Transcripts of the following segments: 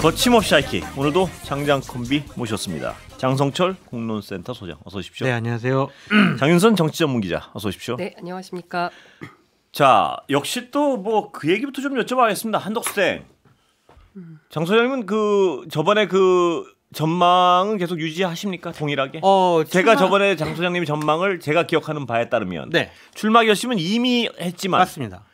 거침없이 하이킥 오늘도 장장 콤비 모셨습니다. 장성철 공론센터 소장 어서 오십시오. 네, 안녕하세요. 장윤선 정치전문기자 어서 오십시오. 네, 안녕하십니까. 자, 역시 또 뭐 그 얘기부터 좀 여쭤봐야겠습니다. 한덕수생 장 소장님은 그 저번에 그 전망은 계속 유지하십니까? 동일하게? 제가 저번에 장 소장님이 전망을 제가 기억하는 바에 따르면 네. 출마 결심은 이미 했지만 맞습니다.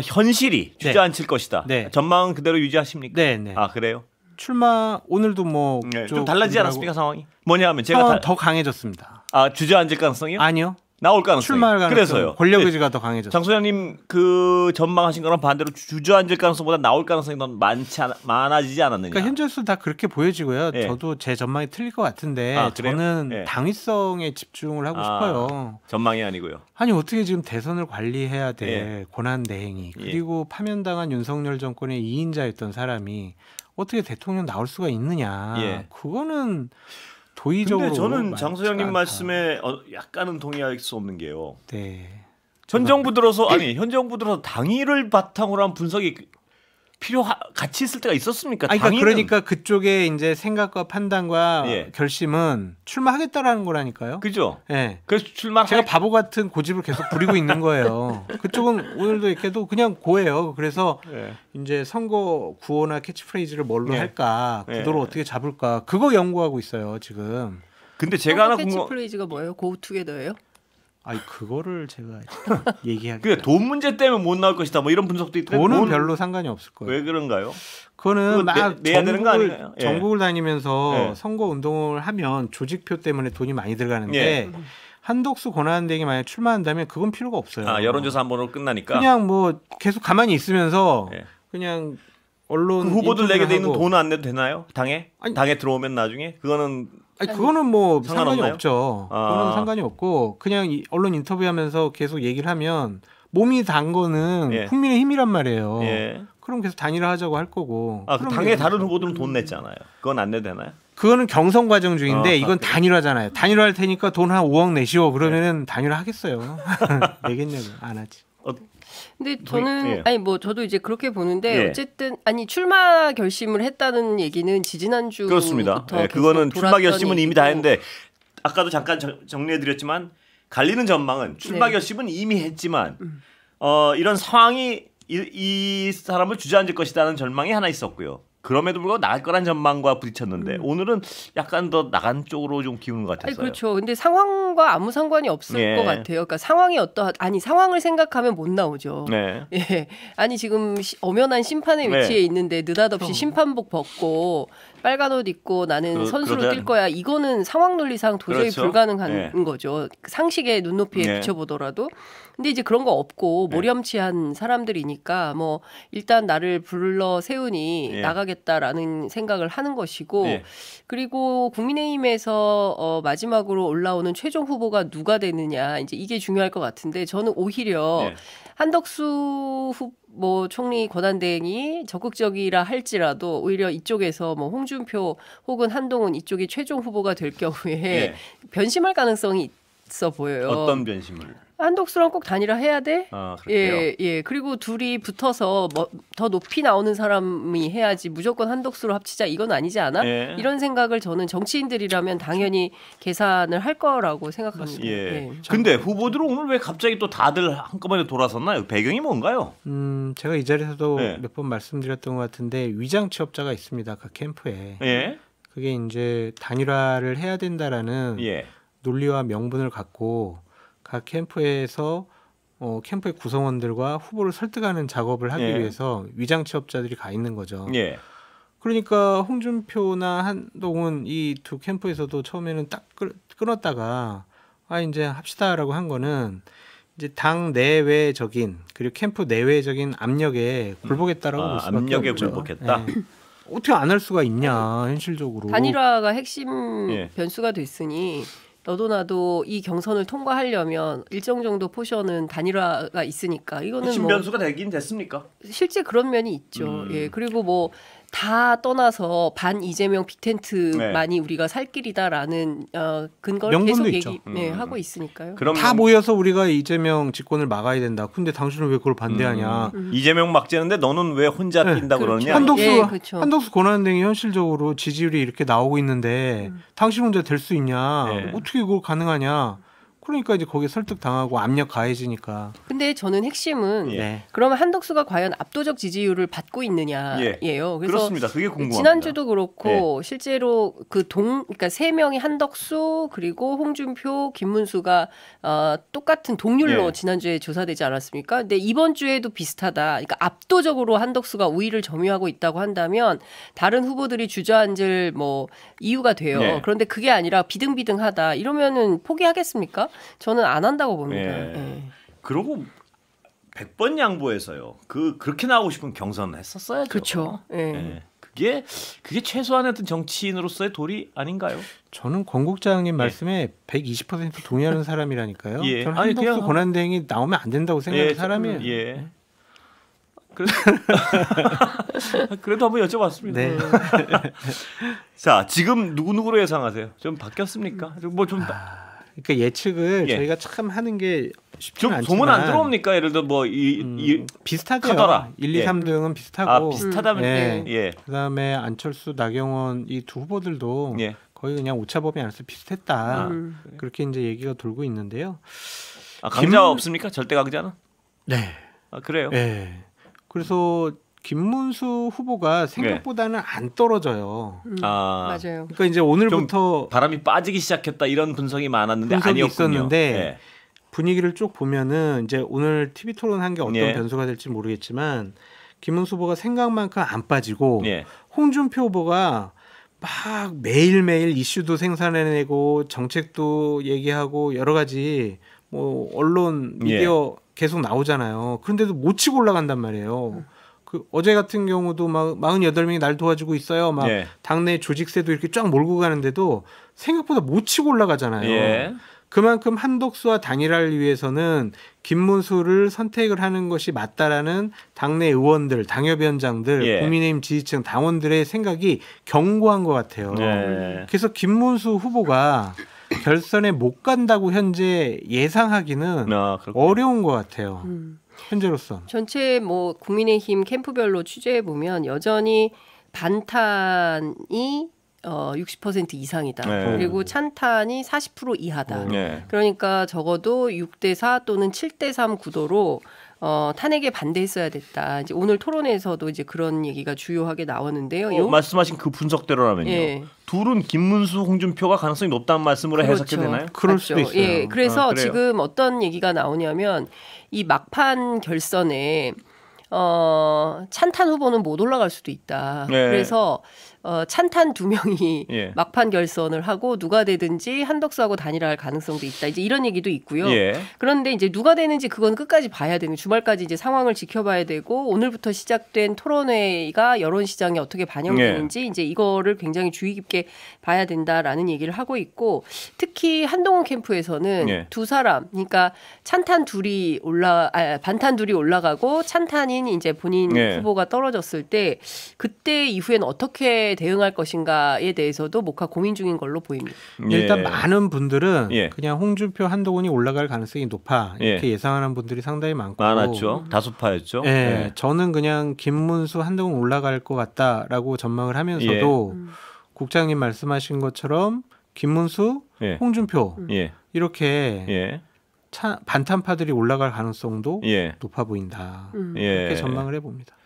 현실이 주저앉힐 것이다. 네. 전망은 그대로 유지하십니까? 네, 네. 아, 그래요? 출마 오늘도 뭐 좀 달라지지 않았습니까 상황이? 뭐냐면 제가 더 강해졌습니다. 주저앉을 가능성이요? 아니요. 나올 가능성이. 출마할 가능성. 그래서요. 권력 의지가 더 강해졌어요. 장 소장님 그 전망하신 거랑 반대로 주저앉을 가능성보다 나올 가능성이 더 많아지지 않았느냐? 그러니까 현재수 다 그렇게 보여지고요. 예. 저도 제 전망이 틀릴 것 같은데 그래요? 저는 예. 당위성에 집중을 하고 싶어요. 전망이 아니고요. 아니 어떻게 지금 대선을 관리해야 돼. 예. 고난대행이. 그리고 파면당한 윤석열 정권의 2인자였던 사람이 어떻게 대통령 나올 수가 있느냐. 예. 그거는 도의적으로. 근데 저는 장 소장님 않다. 말씀에 약간은 동의할 수 없는 게요. 네. 현 정부 들어서 당위를 바탕으로 한 분석이 같이 있을 때가 있었습니까? 그러니까 그쪽에 이제 생각과 판단과 예. 결심은 출마하겠다라는 거라니까요. 그죠? 예. 그래서 제가 바보 같은 고집을 계속 부리고 있는 거예요. 그쪽은 오늘도 이렇게도 그냥 고예요. 그래서 예. 이제 선거 구호나 캐치프레이즈를 뭘로 예. 할까, 예. 구도를 어떻게 잡을까, 그거 연구하고 있어요 지금. 근데 제가 하나 캐치프레이즈가 뭐예요? Go Together예요? 아니 그거를 제가 얘기하기. 그게 돈 문제 때문에 못 나올 것이다. 뭐 이런 분석도 있던데. 돈은 별로 상관이 없을 거예요. 왜 그런가요? 그거는 막 내야 되는 거 아닌가요? 예. 전국을 다니면서 예. 선거 운동을 하면 조직표 때문에 돈이 많이 들어가는데 예. 한덕수 권한대행이 만약 출마한다면 그건 필요가 없어요. 여론조사 한 번으로 끝나니까. 그냥 뭐 계속 가만히 있으면서 예. 그냥 언론 그 후보들 내게 돼 있는 하고. 돈은 안 내도 되나요? 당에? 아니, 당에 들어오면 나중에 그거는 그거는 뭐 상관이 상관없나요? 없죠. 그거는 상관이 없고 그냥 언론 인터뷰하면서 계속 얘기를 하면 몸이 단 거는 예. 국민의힘이란 말이에요. 예. 그럼 계속 단일화하자고 할 거고. 그 그럼 당의 다른 후보들은 돈 냈잖아요. 그건 안 내도 되나요? 그거는 경선 과정 중인데 이건 그래요? 단일화잖아요. 단일화할 테니까 돈 한 5억 내시오. 그러면은 단일화 하겠어요. 내겠냐고 안 하지. 근데 저는 예. 저도 이제 그렇게 보는데 예. 어쨌든 출마 결심을 했다는 얘기는 지지난주 그렇습니다. 그거는 출마 결심은 이미 다 했는데 아까도 잠깐 정리해드렸지만 갈리는 전망은 출마 네. 결심은 이미 했지만 이런 상황이 이 사람을 주저앉을 것이라는 전망이 하나 있었고요. 그럼에도 불구하고 나갈 거란 전망과 부딪혔는데 오늘은 약간 더 나간 쪽으로 좀 기우는 것 같았어요. 그렇죠. 근데 상황과 아무 상관이 없을 예. 것 같아요. 그러니까 상황이 상황을 생각하면 못 나오죠. 네. 예. 지금 엄연한 심판의 네. 위치에 있는데 느닷없이 심판복 벗고 빨간 옷 입고 나는 선수로 뛸 거야. 이거는 상황 논리상 도저히 그렇죠. 불가능한 거죠. 상식의 눈높이에 비춰보더라도. 근데 이제 그런 거 없고 모렴치한 사람들이니까 뭐 일단 나를 불러 세우니 나가겠다라는 생각을 하는 것이고 그리고 국민의힘에서 마지막으로 올라오는 최종 후보가 누가 되느냐 이제 이게 중요할 것 같은데 저는 오히려 한덕수 총리 권한대행이 적극적이라 할지라도 오히려 이쪽에서 뭐 홍준표 혹은 한동훈 이쪽이 최종 후보가 될 경우에 변심할 가능성이 있어 보여요. 어떤 변심을? 한덕수랑 꼭 단일화 해야 돼? 그래요? 예. 그리고 둘이 붙어서 더 높이 나오는 사람이 해야지 무조건 한덕수로 합치자 이건 아니지 않아? 예. 이런 생각을 저는 정치인들이라면 당연히 계산을 할 거라고 생각합니다. 예. 근데 후보들은 오늘 왜 갑자기 또 다들 한꺼번에 돌아섰나요? 배경이 뭔가요? 제가 이 자리에서도 네. 몇 번 말씀드렸던 것 같은데 위장 취업자가 있습니다. 각 캠프에. 예. 그게 이제 단일화를 해야 된다라는 논리와 명분을 갖고 각 캠프에서 캠프의 구성원들과 후보를 설득하는 작업을 하기 위해서 위장 취업자들이 가 있는 거죠. 예. 그러니까 홍준표나 한동훈 이 두 캠프에서도 처음에는 딱 끊었다가 이제 합시다라고 한 거는 이제 당 내외적인 그리고 캠프 내외적인 압력에 굴복했다라고 볼 수밖에 압력에 없죠. 굴복했다. 어떻게 안 할 수가 있냐 현실적으로. 단일화가 핵심 변수가 됐으니 너도 나도 이 경선을 통과하려면 일정 정도 포션은 단일화가 있으니까 이거는 핵심 변수가 되긴 됐습니까? 실제 그런 면이 있죠. 예. 그리고 다 떠나서 반 이재명 빅텐트만이 우리가 살 길이다라는 근거를 계속 하고 있으니까요. 그럼 다 모여서 우리가 이재명 집권을 막아야 된다. 근데 당신은 왜 그걸 반대하냐? 이재명 막자는데 너는 왜 혼자 뛴다 그렇죠. 그러냐? 한덕수 권한대행이 현실적으로 지지율이 이렇게 나오고 있는데 당신 혼자 될 수 있냐? 어떻게 그걸 가능하냐? 그러니까 이제 거기에 설득당하고 압력 가해지니까. 근데 저는 핵심은 그러면 한덕수가 과연 압도적 지지율을 받고 있느냐예요. 그래서 그렇습니다. 그게 궁금합니다. 지난주도 그렇고 실제로 그러니까 세 명이 한덕수 그리고 홍준표, 김문수가 똑같은 동률로 지난주에 조사되지 않았습니까? 근데 이번 주에도 비슷하다. 그러니까 압도적으로 한덕수가 우위를 점유하고 있다고 한다면 다른 후보들이 주저앉을 뭐 이유가 돼요. 그런데 그게 아니라 비등비등하다. 이러면은 포기하겠습니까? 저는 안 한다고 봅니다. 그러고 100번 양보해서요. 그렇게 나오고 싶은 경선을 했었어야죠. 그렇죠. 그게 최소한의 어떤 정치인으로서의 도리 아닌가요? 저는 권 국장님 말씀에 120% 동의하는 사람이라니까요. 저는 한덕수 권한대행이 나오면 안 된다고 생각하는 사람이에요. 그래도 한번 여쭤봤습니다. 자, 지금 누구로 예상하세요? 좀 바뀌었습니까? 그러니까 예측을 저희가 참 하는 게 쉽지는 않지만 소문 안 들어옵니까? 예를 들어 뭐 비슷하대요. 카더라. 1, 2, 3등은 비슷하고 비슷하다면 그다음에 안철수, 나경원 이 두 후보들도 거의 그냥 오차범위 안에서 비슷했다. 그렇게 이제 얘기가 돌고 있는데요. 강자 없습니까? 절대 강자는? 네. 그래요? 그래서 김문수 후보가 생각보다는 안 떨어져요. 맞아요. 그러니까 이제 오늘부터 바람이 빠지기 시작했다 이런 분석이 많았는데 있었는데 분위기를 쭉 보면은 이제 오늘 TV 토론한 게 어떤 변수가 될지 모르겠지만 김문수 후보가 생각만큼 안 빠지고 홍준표 후보가 막 매일매일 이슈도 생산해내고 정책도 얘기하고 여러 가지 뭐 언론 미디어 계속 나오잖아요. 그런데도 못 치고 올라간단 말이에요. 어제 같은 경우도 막 48명이 날 도와주고 있어요. 막 당내 조직세도 이렇게 쫙 몰고 가는데도 생각보다 못 치고 올라가잖아요. 그만큼 한덕수와 단일화를 위해서는 김문수를 선택을 하는 것이 맞다라는 당내 의원들, 당협위원장들, 국민의힘 지지층 당원들의 생각이 견고한 것 같아요. 그래서 김문수 후보가 결선에 못 간다고 현재 예상하기는 어려운 것 같아요. 현재로서 전체 뭐 국민의힘 캠프별로 취재해 보면 여전히 반탄이 60% 이상이다. 그리고 찬탄이 40% 이하다. 그러니까 적어도 6대4 또는 7대3 구도로 탄핵에 반대했어야 됐다. 이제 오늘 토론에서도 이제 그런 얘기가 주요하게 나왔는데요. 말씀하신 그 분석대로라면요. 둘은 김문수, 홍준표가 가능성이 높다는 말씀으로 해석해 되나요? 그럴 수도 있어요. 그래서 지금 어떤 얘기가 나오냐면 이 막판 결선에 찬탄 후보는 못 올라갈 수도 있다. 그래서 찬탄 2명이 막판 결선을 하고 누가 되든지 한덕수하고 단일화할 가능성도 있다. 이제 이런 얘기도 있고요. 그런데 이제 누가 되는지 그건 끝까지 봐야 되는 주말까지 이제 상황을 지켜봐야 되고 오늘부터 시작된 토론회가 여론 시장에 어떻게 반영되는지 이제 이거를 굉장히 주의 깊게 봐야 된다라는 얘기를 하고 있고 특히 한동훈 캠프에서는 두 사람 그러니까 반탄 둘이 올라가고 찬탄인 이제 본인 후보가 떨어졌을 때 그때 이후엔 어떻게 대응할 것인가에 대해서도 목화 고민 중인 걸로 보입니다. 일단 많은 분들은 그냥 홍준표, 한동훈이 올라갈 가능성이 높아 이렇게 예상하는 분들이 상당히 많았죠. 다수파였죠. 저는 그냥 김문수, 한동훈 올라갈 것 같다라고 전망을 하면서도 국장님 말씀하신 것처럼 김문수, 홍준표 이렇게 반탄파들이 올라갈 가능성도 높아 보인다. 이렇게 전망을 해봅니다.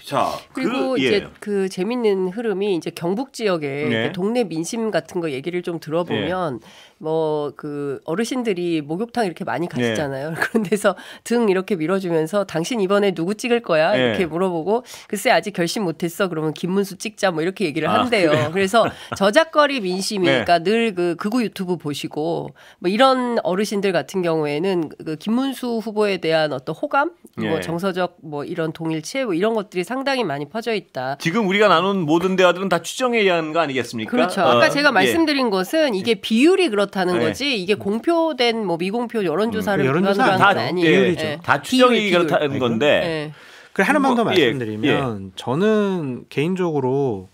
자 그리고 이제 그 재밌는 흐름이 이제 경북 지역에 동네 민심 같은 거 얘기를 좀 들어보면 뭐 그 어르신들이 목욕탕 이렇게 많이 가시잖아요. 그런 데서 등 이렇게 밀어주면서 당신 이번에 누구 찍을 거야 이렇게 물어보고 글쎄 아직 결심 못했어. 그러면 김문수 찍자 뭐 이렇게 얘기를 한대요. 그래요? 그래서 저작거리 민심이니까 늘 그 극우 유튜브 보시고 뭐 이런 어르신들 같은 경우에는 그 김문수 후보에 대한 어떤 호감, 뭐 정서적 뭐 이런 동일체 뭐 이런 것들이 상당히 많이 퍼져 있다. 지금 우리가 나눈 모든 대화들은 다 추정에 의한 거 아니겠습니까? 그렇죠. 아까 제가 말씀드린 것은 이게 비율이 그렇다는 거지 이게 공표된 뭐 미공표 여론조사를 기반으로 한 건 아니에요. 다 추정이 그렇다는 건데 그래 하나만 더 말씀드리면 저는 개인적으로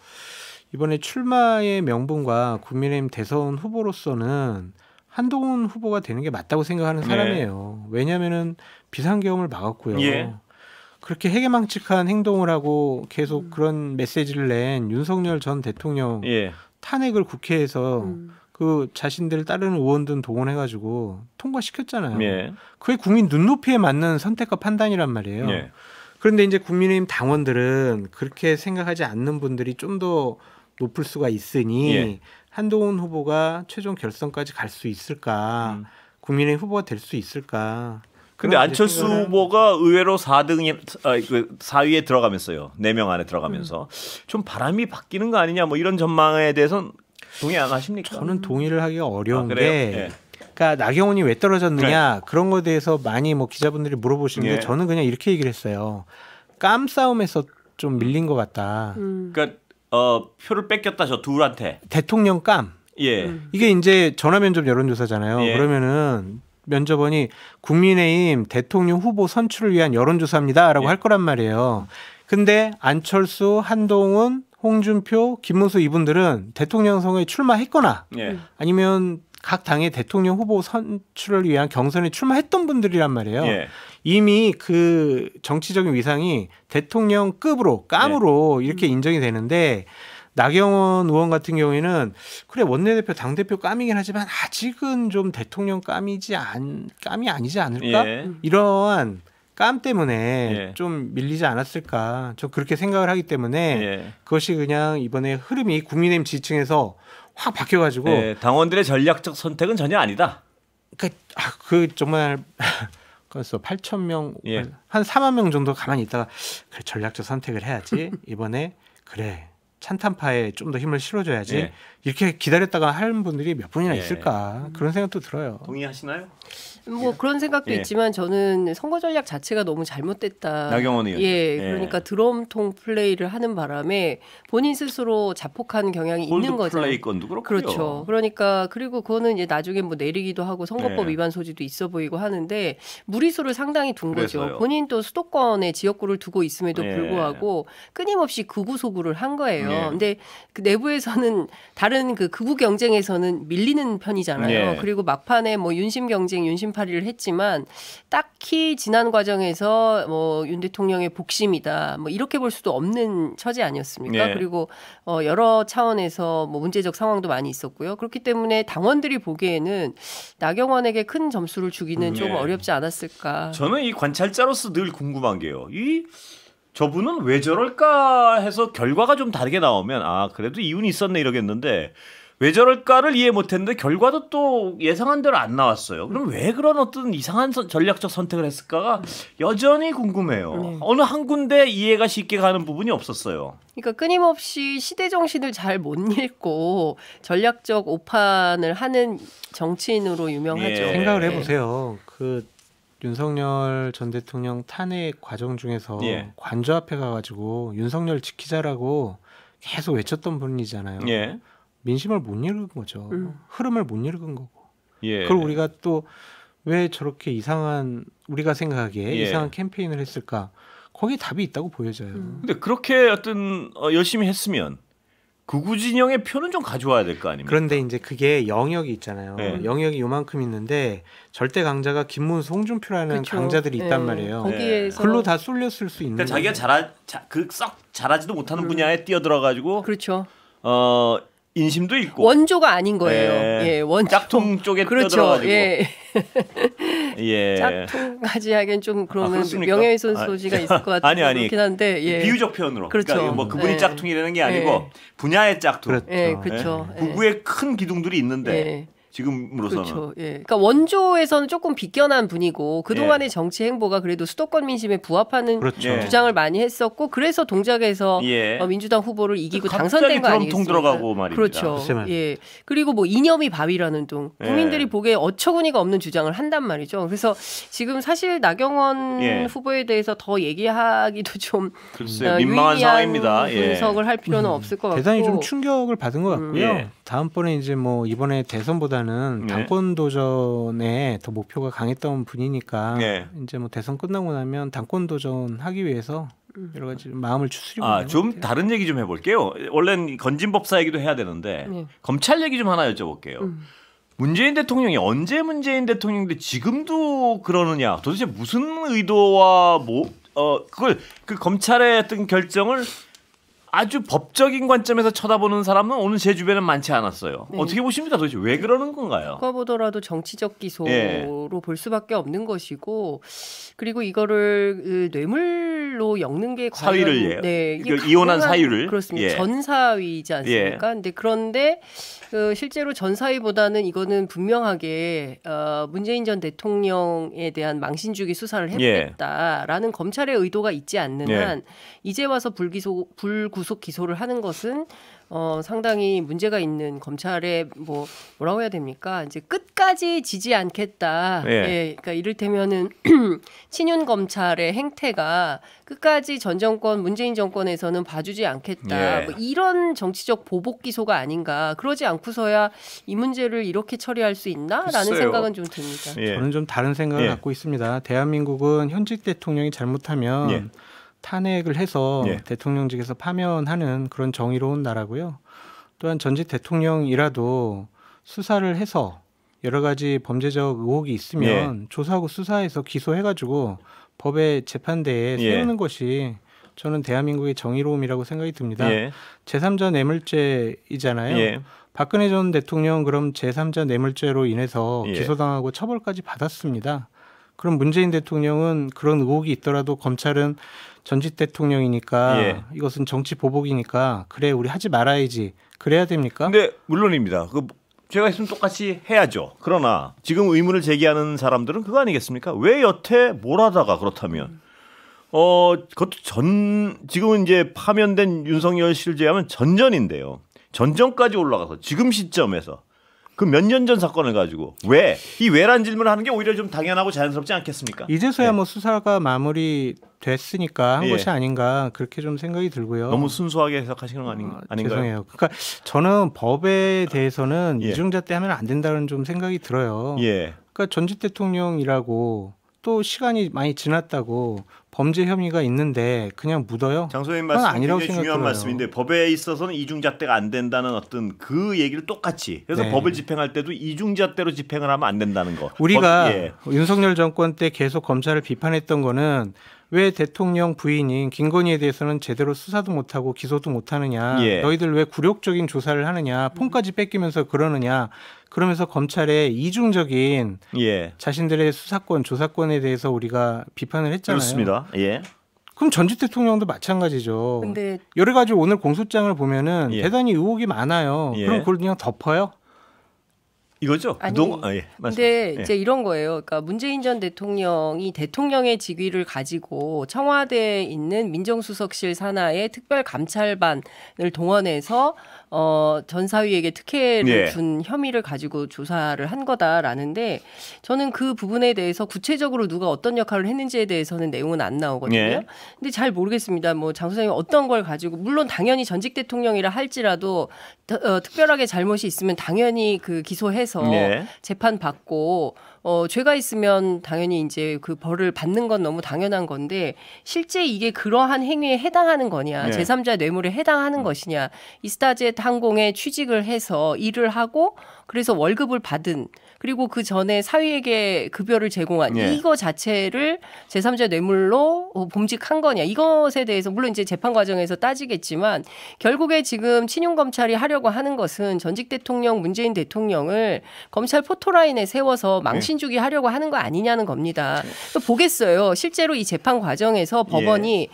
이번에 출마의 명분과 국민의힘 대선 후보로서는 한동훈 후보가 되는 게 맞다고 생각하는 사람이에요. 왜냐하면은 비상계엄을 막았고요. 그렇게 해괴망측한 행동을 하고 계속 그런 메시지를 낸 윤석열 전 대통령 탄핵을 국회에서 그 자신들 따르는 의원들 동원해가지고 통과시켰잖아요. 그게 국민 눈높이에 맞는 선택과 판단이란 말이에요. 그런데 이제 국민의힘 당원들은 그렇게 생각하지 않는 분들이 좀 더 높을 수가 있으니 한동훈 후보가 최종 결선까지 갈 수 있을까? 국민의힘 후보가 될 수 있을까? 근데 안철수 후보가 의외로 4위에 들어가면서요. 4명 안에 들어가면서 좀 바람이 바뀌는 거 아니냐 뭐 이런 전망에 대해서는 동의 안 하십니까? 저는 동의를 하기가 어려운 게 그러니까 나경원이 왜 떨어졌느냐 그런 거에 대해서 많이 뭐 기자분들이 물어보시는데 저는 그냥 이렇게 얘기를 했어요. 깜싸움에서 좀 밀린 것 같다. 그러니까 표를 뺏겼다 저 둘한테. 대통령 깜. 이게 이제 전화면접 여론조사잖아요. 그러면은 면접원이 국민의힘 대통령 후보 선출을 위한 여론조사입니다라고 할 거란 말이에요. 근데 안철수, 한동훈, 홍준표, 김문수 이분들은 대통령 선거에 출마했거나 아니면 각 당의 대통령 후보 선출을 위한 경선에 출마했던 분들이란 말이에요. 이미 그 정치적인 위상이 대통령급으로 깜으로 이렇게 인정이 되는데 나경원 의원 같은 경우에는 그래 원내대표 당대표 깜이긴 하지만 아직은 좀 대통령 깜이 아니지 않을까? 이러한 깜 때문에 좀 밀리지 않았을까? 저 그렇게 생각을 하기 때문에 그것이 그냥 이번에 흐름이 국민의힘 지지층에서 확 바뀌어가지고 당원들의 전략적 선택은 전혀 아니다. 그 정말 그래서 8,000명 한 4만 명 정도 가만히 있다가 그래, 전략적 선택을 해야지 이번에 그래 찬탄파에 좀 더 힘을 실어줘야지 이렇게 기다렸다가 하는 분들이 몇 분이나 있을까 그런 생각도 들어요. 동의하시나요? 뭐 그런 생각도 있지만 저는 선거 전략 자체가 너무 잘못됐다. 나경원 의원. 그러니까 드럼통 플레이를 하는 바람에 본인 스스로 자폭하는 경향이 있는 거죠. 플레이 건도 그렇고요. 그렇죠. 그러니까 그리고 그거는 이제 나중에 뭐 내리기도 하고 선거법 위반 소지도 있어 보이고 하는데 무리수를 상당히 둔 거죠. 본인도 수도권에 지역구를 두고 있음에도 불구하고 끊임없이 극우 소구를 한 거예요. 근데 그 내부에서는 다른 그 극우 경쟁에서는 밀리는 편이잖아요. 그리고 막판에 뭐 윤심 경쟁, 윤심파리를 했지만 딱히 지난 과정에서 뭐 윤 대통령의 복심이다, 뭐 이렇게 볼 수도 없는 처지 아니었습니까? 그리고 여러 차원에서 뭐 문제적 상황도 많이 있었고요. 그렇기 때문에 당원들이 보기에는 나경원에게 큰 점수를 주기는 좀 어렵지 않았을까. 저는 이 관찰자로서 늘 궁금한 게요. 저분은 왜 저럴까 해서 결과가 좀 다르게 나오면 그래도 이윤이 있었네 이러겠는데 왜 저럴까를 이해 못했는데 결과도 또 예상한 대로 안 나왔어요. 그럼 왜 그런 어떤 이상한 전략적 선택을 했을까가 여전히 궁금해요. 어느 한 군데 이해가 쉽게 가는 부분이 없었어요. 그러니까 끊임없이 시대 정신을 잘 못 읽고 전략적 오판을 하는 정치인으로 유명하죠. 생각을 해보세요. 그 윤석열 전 대통령 탄핵 과정 중에서 관저 앞에 가가지고 윤석열 지키자라고 계속 외쳤던 분이잖아요. 민심을 못 읽은 거죠. 흐름을 못 읽은 거고. 그걸 우리가 또 왜 저렇게 이상한 우리가 생각하기에 이상한 캠페인을 했을까? 거기에 답이 있다고 보여져요. 근데 그렇게 어떤 열심히 했으면 극우 진영의 표는 좀 가져와야 될 거 아닙니까? 그런데 이제 그게 영역이 있잖아요. 영역이 요만큼 있는데 절대 강자가 김문수, 홍준표라는 강자들이 있단 말이에요. 거기에서 글로 다 쏠렸을 수 있는. 그러니까 자기가 썩 잘하지도 못하는 분야에 뛰어들어가가지고 인심도 있고 원조가 아닌 거예요. 원조. 짝퉁 쪽에 뛰어들어가지고. 짝퉁까지 하기엔 좀 그러면 명예훼손 소지가 있을 것 같아요. 그렇긴 한데 비유적 표현으로. 그러니까 뭐 그분이 짝퉁이라는 게 아니고 분야의 짝퉁. 그렇죠. 극우의 큰 기둥들이 있는데. 지금으로서는. 그렇죠. 그러니까 원조에서는 조금 비껴난 분이고 그동안의 정치 행보가 그래도 수도권 민심에 부합하는 주장을 많이 했었고 그래서 동작에서 민주당 후보를 이기고 당선된 거 아니겠습니까? 들어가고 말입니다. 그렇죠. 그리고 뭐 이념이 바위라는 등 국민들이 보기에 어처구니가 없는 주장을 한단 말이죠. 그래서 지금 사실 나경원 후보에 대해서 더 얘기하기도 좀 민망한 상황입니다. 분석을 할 필요는 없을 것 같고 대단히 좀 충격을 받은 것 같고요. 다음번에 이제 뭐 이번에 대선보다는 당권 도전에 더 목표가 강했던 분이니까 이제 뭐 대선 끝나고 나면 당권 도전하기 위해서 여러 가지 마음을 추스리고 좀 다른 얘기 좀 해볼게요. 원래는 건진법사 얘기도 해야 되는데 검찰 얘기 좀 하나 여쭤볼게요. 문재인 대통령이 언제 문재인 대통령인데 지금도 그러느냐? 도대체 무슨 의도와 그걸 그 검찰의 어떤 결정을 아주 법적인 관점에서 쳐다보는 사람은 오늘 제 주변에 많지 않았어요. 네. 어떻게 보십니까? 도대체 왜 그러는 건가요? 누가 보더라도 정치적 기소로 볼 수밖에 없는 것이고, 그리고 이거를 뇌물로 엮는 게 과연 사위를 이혼한 사유를 그렇습니다. 전 사위이지 않습니까? 그런데 실제로 전 사위보다는 이거는 분명하게 문재인 전 대통령에 대한 망신주기 수사를 해보겠다라는 검찰의 의도가 있지 않는 한 이제 와서 불구속 기소를 하는 것은 상당히 문제가 있는 검찰의 뭐라고 해야 됩니까? 이제 끝까지 지지 않겠다. 그러니까 이를테면은 친윤 검찰의 행태가 끝까지 전 정권 문재인 정권에서는 봐주지 않겠다. 뭐 이런 정치적 보복 기소가 아닌가. 그러지 않고서야 이 문제를 이렇게 처리할 수 있나라는 생각은 좀 듭니다. 저는 좀 다른 생각을 갖고 있습니다. 대한민국은 현직 대통령이 잘못하면 탄핵을 해서 대통령직에서 파면하는 그런 정의로운 나라고요. 또한 전직 대통령이라도 수사를 해서 여러 가지 범죄적 의혹이 있으면 조사하고 수사해서 기소해가지고 법의 재판대에 세우는 것이 저는 대한민국의 정의로움이라고 생각이 듭니다. 제3자 뇌물죄이잖아요. 박근혜 전 대통령 그럼 제3자 뇌물죄로 인해서 기소당하고 처벌까지 받았습니다. 그럼 문재인 대통령은 그런 의혹이 있더라도 검찰은 전직 대통령이니까 이것은 정치 보복이니까 그래 우리 하지 말아야지 그래야 됩니까? 근데 물론입니다. 제가 있으면 똑같이 해야죠. 그러나 지금 의문을 제기하는 사람들은 그거 아니겠습니까? 왜 여태 뭘 하다가 그렇다면 그것도 지금은 이제 파면된 윤석열 씨를 제외하면 전전인데요. 전전까지 올라가서 지금 시점에서 그 몇 년 전 사건을 가지고 이 왜란 질문을 하는 게 오히려 좀 당연하고 자연스럽지 않겠습니까? 이제서야 뭐 수사가 마무리됐으니까 한 것이 아닌가 그렇게 좀 생각이 들고요. 너무 순수하게 해석하시는 거 아닌가요? 죄송해요. 그러니까 저는 법에 대해서는 이중잣대 하면 안 된다는 좀 생각이 들어요. 그러니까 전직 대통령이라고 또 시간이 많이 지났다고 범죄 혐의가 있는데 그냥 묻어요? 장소님 말씀이 굉장히 중요한 말씀인데 법에 있어서는 이중잣대가 안 된다는 어떤 그 얘기를 똑같이 그래서 법을 집행할 때도 이중잣대로 집행을 하면 안 된다는 거. 우리가 윤석열 정권 때 계속 검찰을 비판했던 거는 왜 대통령 부인인 김건희에 대해서는 제대로 수사도 못하고 기소도 못하느냐. 너희들 왜 굴욕적인 조사를 하느냐. 폰까지 뺏기면서 그러느냐. 그러면서 검찰의 이중적인 자신들의 수사권, 조사권에 대해서 우리가 비판을 했잖아요. 그렇습니다. 그럼 전직 대통령도 마찬가지죠. 근데 여러 가지 오늘 공소장을 보면은 대단히 의혹이 많아요. 그럼 그걸 그냥 덮어요? 이거죠. 근데 이제 이런 거예요. 그러니까 문재인 전 대통령이 대통령의 직위를 가지고 청와대에 있는 민정수석실 산하의 특별감찰반을 동원해서 전 사위에게 특혜를 준 혐의를 가지고 조사를 한 거다라는데 저는 그 부분에 대해서 구체적으로 누가 어떤 역할을 했는지에 대해서는 내용은 안 나오거든요. 근데 잘 모르겠습니다. 뭐 장 소장님 어떤 걸 가지고 물론 당연히 전직 대통령이라 할지라도 특별하게 잘못이 있으면 당연히 그 기소해서 재판 받고 죄가 있으면 당연히 이제 그 벌을 받는 건 너무 당연한 건데 실제 이게 그러한 행위에 해당하는 거냐 제3자 뇌물에 해당하는 것이냐 이스타젯 항공에 취직을 해서 일을 하고 그래서 월급을 받은 그리고 그 전에 사위에게 급여를 제공한 이거 자체를 제3자 뇌물로 범직한 거냐 이것에 대해서 물론 이제 재판 과정에서 따지겠지만 결국에 지금 친윤 검찰이 하려고 하는 것은 전직 대통령 문재인 대통령을 검찰 포토라인에 세워서 망신주기 하려고 하는 거 아니냐는 겁니다. 또 보겠어요. 실제로 이 재판 과정에서 법원이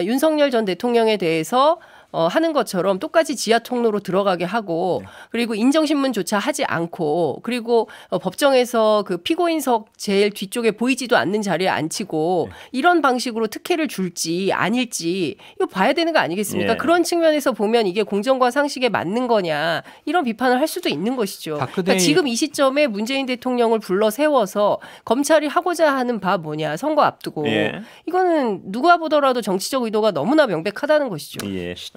윤석열 전 대통령에 대해서 하는 것처럼 똑같이 지하 통로로 들어가게 하고 그리고 인정신문조차 하지 않고 그리고 법정에서 그 피고인석 제일 뒤쪽에 보이지도 않는 자리에 앉히고 이런 방식으로 특혜를 줄지 아닐지 이거 봐야 되는 거 아니겠습니까? 그런 측면에서 보면 이게 공정과 상식에 맞는 거냐 이런 비판을 할 수도 있는 것이죠. 그러니까 지금 이 시점에 문재인 대통령을 불러 세워서 검찰이 하고자 하는 바 뭐냐 선거 앞두고 이거는 누가 보더라도 정치적 의도가 너무나 명백하다는 것이죠.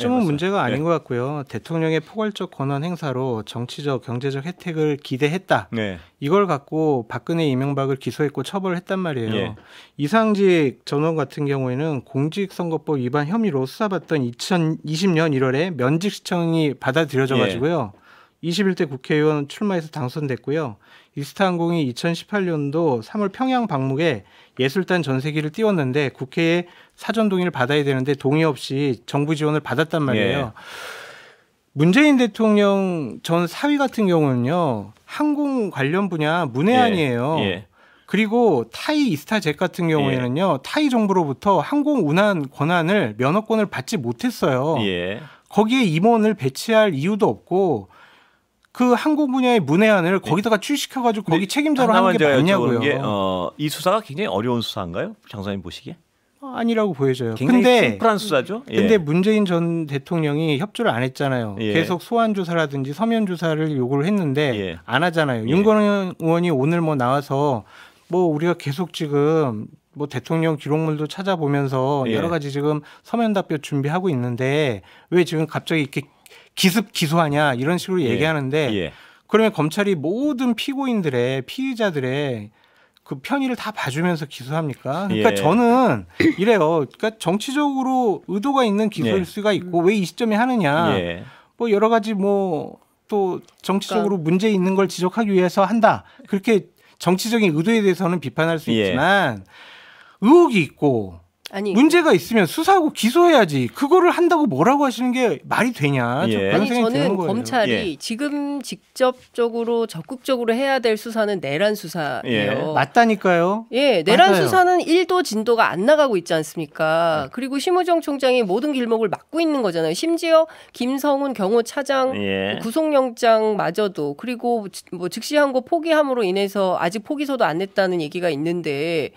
시점은 문제가 아닌 것 같고요. 대통령의 포괄적 권한 행사로 정치적, 경제적 혜택을 기대했다. 네. 이걸 갖고 박근혜, 이명박을 기소했고 처벌했단 말이에요. 예. 이상직 전 의원 같은 경우에는 공직선거법 위반 혐의로 수사받던 2020년 1월에 면직 신청이 받아들여져 가지고요. 21대 국회의원 출마해서 당선됐고요. 이스타항공이 2018년도 3월 평양 방문에 예술단 전세기를 띄웠는데 국회에 사전 동의를 받아야 되는데 동의 없이 정부 지원을 받았단 말이에요. 예. 문재인 대통령 전 사위 같은 경우는요. 항공 관련 분야 문외한이에요. 예. 그리고 타이 이스타젯 같은 경우에는요. 타이 정부로부터 항공 운항 권한을 면허권을 받지 못했어요. 거기에 임원을 배치할 이유도 없고 그 항공 분야의 문외한을 거기다가 취직해가지고 거기 책임자로 하는 게 맞냐고요. 이 수사가 굉장히 어려운 수사인가요? 장사님 보시기에? 아니라고 보여져요. 굉장히 심플한 수사죠. 근데 문재인 전 대통령이 협조를 안 했잖아요. 계속 소환 조사라든지 서면 조사를 요구를 했는데 안 하잖아요. 윤건영 의원이 오늘 뭐 나와서 뭐 우리가 계속 지금 뭐 대통령 기록물도 찾아보면서 여러 가지 지금 서면 답변 준비하고 있는데 왜 지금 갑자기 이렇게 기습 기소하냐 이런 식으로 얘기하는데 그러면 검찰이 모든 피고인들의 피의자들의 그 편의를 다 봐주면서 기소합니까? 그러니까 저는 이래요. 그러니까 정치적으로 의도가 있는 기소일 수가 있고 왜 이 시점에 하느냐. 뭐 여러 가지 뭐 또 정치적으로 문제 있는 걸 지적하기 위해서 한다. 그렇게 정치적인 의도에 대해서는 비판할 수 있지만 의혹이 있고 아니, 문제가 있으면 수사하고 기소해야지. 그거를 한다고 뭐라고 하시는 게 말이 되냐. 아니 저는 검찰이 지금 직접적으로 적극적으로 해야 될 수사는 내란 수사예요. 맞다니까요. 내란 맞아요. 수사는 1도 진도가 안 나가고 있지 않습니까? 그리고 심우정 총장이 모든 길목을 막고 있는 거잖아요. 심지어 김성훈 경호차장 구속영장마저도 그리고 뭐 즉시항고 포기함으로 인해서 아직 포기서도 안 냈다는 얘기가 있는데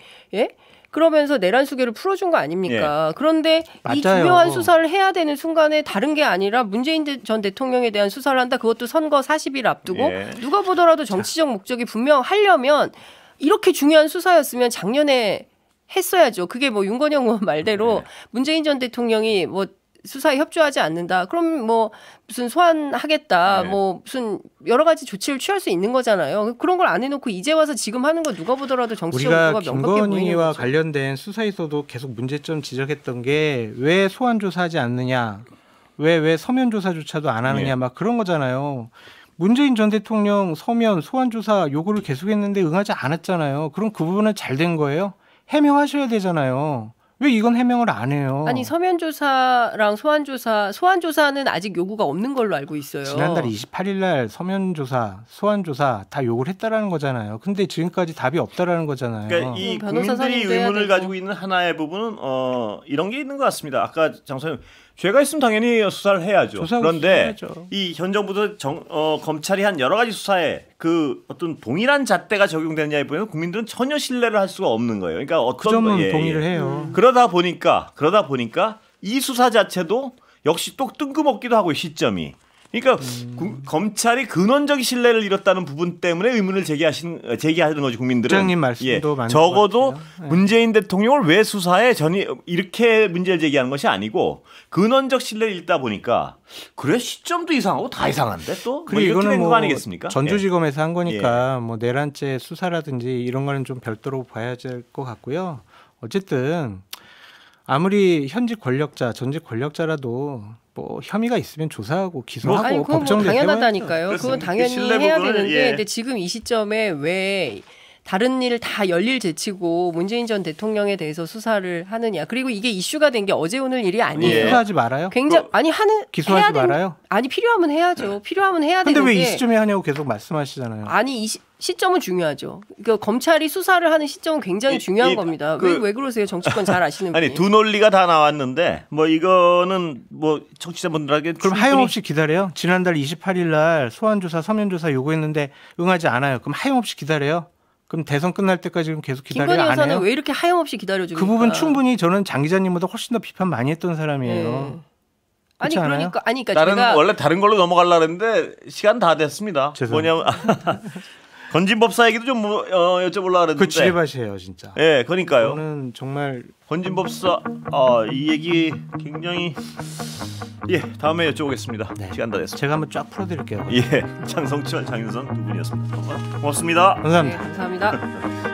그러면서 내란 수계를 풀어준 거 아닙니까? 그런데 맞아요. 이 중요한 수사를 해야 되는 순간에 다른 게 아니라 문재인 전 대통령에 대한 수사를 한다. 그것도 선거 40일 앞두고 누가 보더라도 정치적 목적이 분명하려면 이렇게 중요한 수사였으면 작년에 했어야죠. 그게 뭐 윤건영 의원 말대로 문재인 전 대통령이 뭐 수사에 협조하지 않는다. 그럼 뭐 무슨 소환하겠다. 뭐 무슨 여러 가지 조치를 취할 수 있는 거잖아요. 그런 걸 안 해놓고 이제 와서 지금 하는 거 누가 보더라도 정치적 의도가 명백해 보이는 거죠. 김건희와 관련된 수사에서도 계속 문제점 지적했던 게 왜 소환 조사하지 않느냐. 왜 서면 조사조차도 안 하느냐. 막 그런 거잖아요. 문재인 전 대통령 서면 소환 조사 요구를 계속했는데 응하지 않았잖아요. 그럼 그 부분은 잘 된 거예요? 해명하셔야 되잖아요. 왜 이건 해명을 안 해요? 아니 서면 조사랑 소환 조사는 아직 요구가 없는 걸로 알고 있어요. 지난달 28일 날 서면 조사, 소환 조사 다 요구를 했다라는 거잖아요. 근데 지금까지 답이 없다라는 거잖아요. 그러니까 이 국민들이 의문을 가지고 있는 하나의 부분은 이런 게 있는 것 같습니다. 아까 장소영 죄가 있으면 당연히 수사를 해야죠. 그런데 이 현 정부도 검찰이 한 여러 가지 수사에 그 어떤 동일한 잣대가 적용되느냐에 보면 국민들은 전혀 신뢰를 할 수가 없는 거예요. 그러니까 어떤 그 점은 동의를 해요. 그러다 보니까 이 수사 자체도 역시 또 뜬금없기도 하고 시점이. 그러니까 검찰이 근원적 신뢰를 잃었다는 부분 때문에 의문을 제기하는 거지 국민들은. 부장님 말씀도 맞는 적어도 문재인 대통령을 왜 수사해 이렇게 문제를 제기하는 것이 아니고 근원적 신뢰를 잃다 보니까 그래 시점도 이상하고 다 이상한데 또 그리고 이거는 된 거 아니겠습니까? 전주지검에서 한 거니까 뭐 내란죄 수사라든지 이런 거는 좀 별도로 봐야 될 것 같고요. 어쨌든 아무리 현직 권력자, 전직 권력자라도 뭐 혐의가 있으면 조사하고 기소하고 법정대 뭐 당연하다니까요. 그건 당연히 해야 되는데 근데 지금 이 시점에 왜 다른 일 다 열일 제치고 문재인 전 대통령에 대해서 수사를 하느냐. 그리고 이게 이슈가 된 게 어제 오늘 일이 아니에요. 수사하지 말아요? 굉장히 기소하지 말아요? 아니 필요하면 해야죠. 필요하면 해야 되는데. 근데 왜 이 시점에 하냐고 계속 말씀하시잖아요. 아니 시점은 중요하죠. 그러니까 검찰이 수사를 하는 시점은 굉장히 중요한 겁니다. 왜 그러세요? 정치권 잘 아시는 분이. 아니 두 논리가 다 나왔는데 뭐 이거는 뭐 청취자분들에게 그럼 하염없이 기다려요? 지난달 28일 날 소환조사, 서면조사 요구했는데 응하지 않아요. 그럼 하염없이 기다려요? 그럼 대선 끝날 때까지 그럼 계속 기다려야 안 해요? 김건희 여사는 왜 이렇게 하염없이 기다려줍니까? 그 부분 충분히 저는 장 기자님보다 훨씬 더 비판 많이 했던 사람이에요. 아니 그러니까 원래 다른 걸로 넘어가려고 했는데 시간 다 됐습니다. 뭐냐면 건진법사 얘기도 좀 여쭤보려고 그랬는데. 그 지뢰밭이에요, 진짜. 예, 그러니까요. 저는 정말 건진법사 이 얘기 굉장히 다음에 여쭤보겠습니다. 네. 시간 다 됐습니다. 제가 한번 쫙 풀어드릴게요. 장성철, 장윤선 두 분이었습니다. 고맙습니다. 감사합니다. 네, 감사합니다.